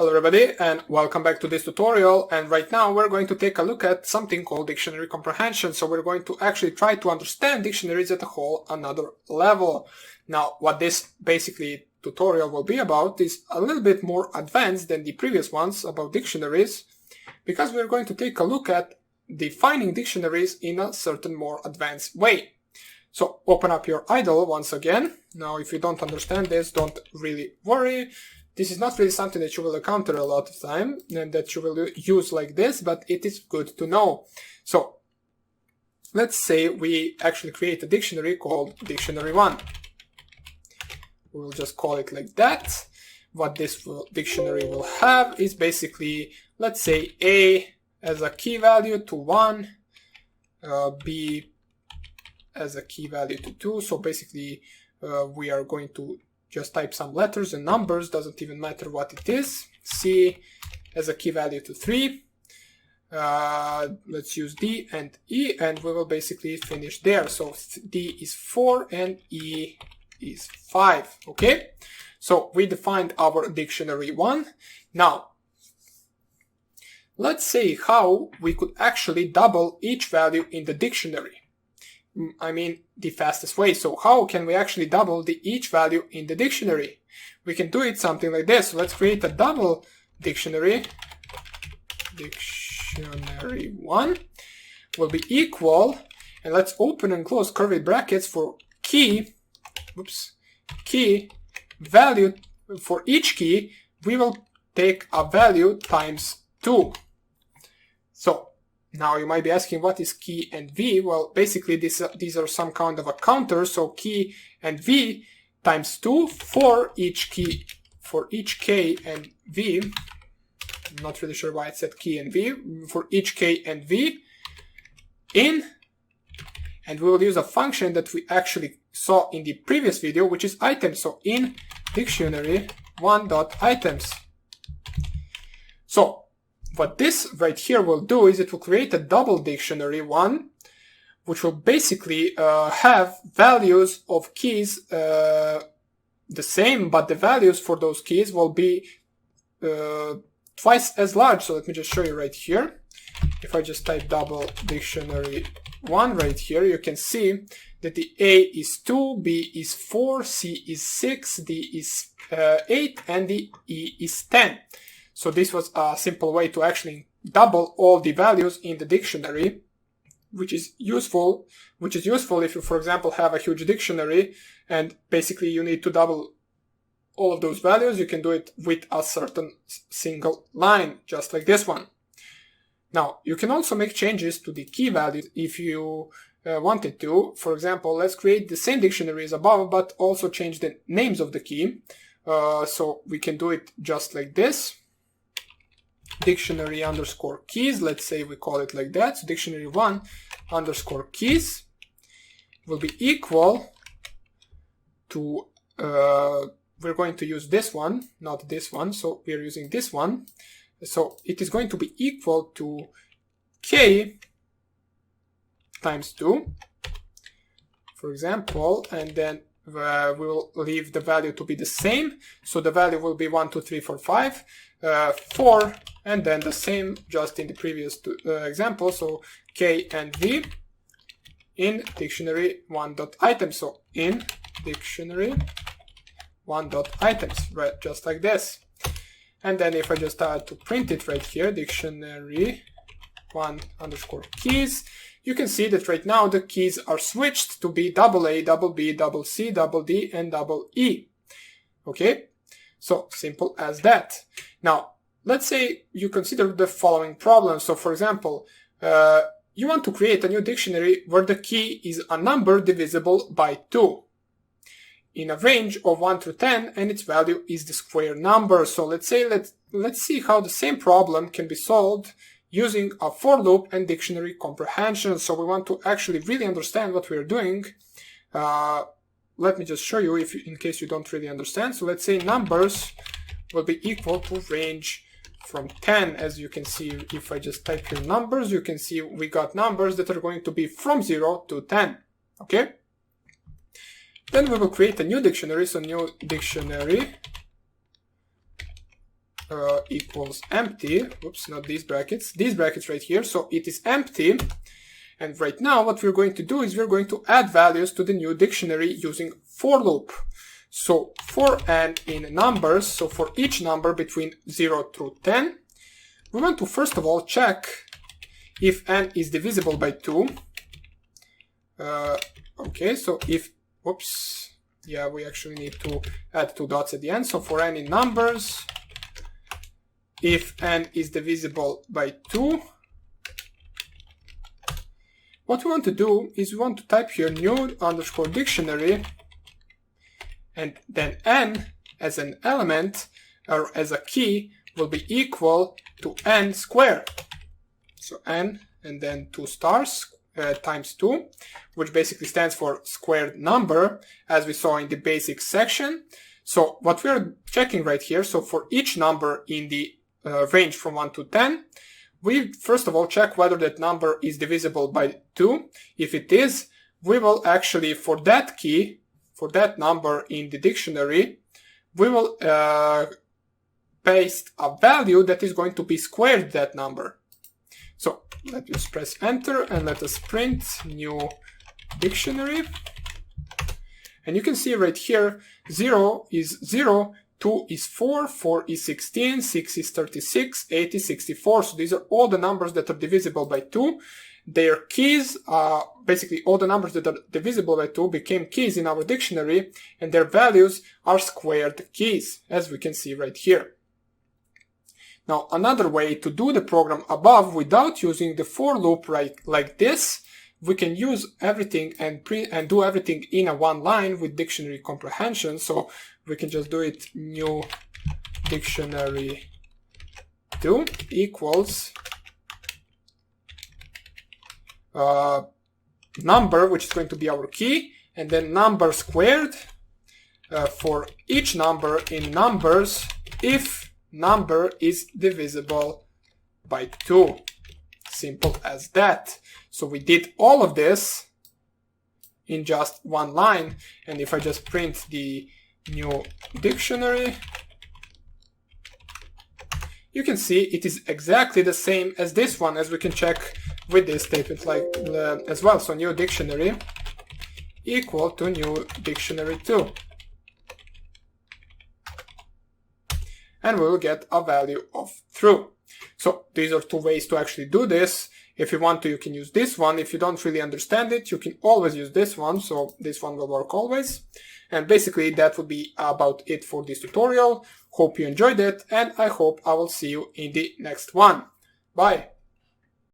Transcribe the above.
Hello everybody and welcome back to this tutorial, and right now we're going to take a look at something called dictionary comprehension. So we're going to actually try to understand dictionaries at a whole another level. Now what this basically tutorial will be about is a little bit more advanced than the previous ones about dictionaries, because we're going to take a look at defining dictionaries in a certain more advanced way. So open up your idle once again. Now if you don't understand this, don't really worry. This is not really something that you will encounter a lot of time and that you will use like this, but it is good to know. So let's say we actually create a dictionary called dictionary1. We'll just call it like that. What this dictionary will have is basically, let's say A as a key value to 1, B as a key value to 2. So basically we are going to just type some letters and numbers, doesn't even matter what it is. C as a key value to 3. Let's use D and E, and we will basically finish there. So D is 4 and E is 5. Okay, so we defined our dictionary 1. Now let's say how we could actually double each value in the dictionary. I mean the fastest way. So how can we actually double each value in the dictionary? We can do it something like this. So let's create a double dictionary. Dictionary1 will be equal, and let's open and close curly brackets for key value. For each key we will take a value times 2. So now you might be asking, what is key and v? Well, basically these are some kind of a counter. So key and v times 2 for each key, for each k and v. I'm not really sure why it said key and v. For each k and v in, and we will use a function that we actually saw in the previous video, which is items. So in dictionary1.items. So what this right here will do is it will create a double dictionary 1, which will basically have values of keys the same, but the values for those keys will be twice as large. So let me just show you right here. If I just type double dictionary 1 right here, you can see that the A is 2, B is 4, C is 6, D is 8, and the E is 10. So this was a simple way to actually double all the values in the dictionary, which is useful if you, for example, have a huge dictionary and basically you need to double all of those values. You can do it with a certain single line, just like this one. Now, you can also make changes to the key values if you wanted to. For example, let's create the same dictionary as above, but also change the names of the key. So we can do it just like this. Dictionary underscore keys, let's say we call it like that. So dictionary1 underscore keys will be equal to, we're going to use this one, not this one. So we're using this one. So it is going to be equal to k times 2, for example, and then we will leave the value to be the same. So the value will be 1, 2, 3, 4, 5, 4, and then the same just in the previous example. So k and v in dictionary1.items. So in dictionary1.items, right, just like this. And then if I just start to print it right here, dictionary1 underscore keys, you can see that right now the keys are switched to be double A, double B, double C, double D, and double E. Okay, so simple as that. Now, let's say you consider the following problem. So for example, you want to create a new dictionary where the key is a number divisible by 2 in a range of 1 through 10, and its value is the square number. So let's see how the same problem can be solved using a for loop and dictionary comprehension. So we want to actually really understand what we're doing. Let me just show you in case you don't really understand. So let's say numbers will be equal to range from 10. As you can see, if I just type here numbers, you can see we got numbers that are going to be from 0 to 10. Okay? Then we will create a new dictionary. So new dictionary equals empty. Oops, not these brackets right here. So it is empty. And right now what we're going to do is we're going to add values to the new dictionary using for loop. So for n in numbers, so for each number between 0 through 10, we want to first of all check if n is divisible by 2. Okay, so if, whoops, yeah, we actually need to add 2 dots at the end. So for n in numbers, if n is divisible by 2, what we want to do is we want to type here new underscore dictionary, and then n as an element or as a key will be equal to n squared. So n and then 2 stars times 2, which basically stands for squared number, as we saw in the basics section. So what we are checking right here, so for each number in the range from 1 to 10, we first of all check whether that number is divisible by 2. If it is, we will actually, for that key, for that number in the dictionary, we will paste a value that is going to be squared that number. So let us press enter and let us print new dictionary. And you can see right here, 0 is 0, 2 is 4, 4 is 16, 6 is 36, 8 is 64. So these are all the numbers that are divisible by 2. Their keys, basically all the numbers that are divisible by 2 became keys in our dictionary, and their values are squared keys, as we can see right here. Now, another way to do the program above without using the for loop like this, we can use everything and do everything in a one line with dictionary comprehension. So we can just do it new dictionary 2 equals number, which is going to be our key, and then number squared for each number in numbers if number is divisible by 2. Simple as that. So we did all of this in just one line, and if I just print the new dictionary, you can see it is exactly the same as this one, as we can check with this statement like as well. So new dictionary equal to new dictionary 2. And we will get a value of true. So these are two ways to actually do this. If you want to, you can use this one. If you don't really understand it, you can always use this one. So this one will work always. And basically that would be about it for this tutorial. Hope you enjoyed it, and I hope I will see you in the next one. Bye.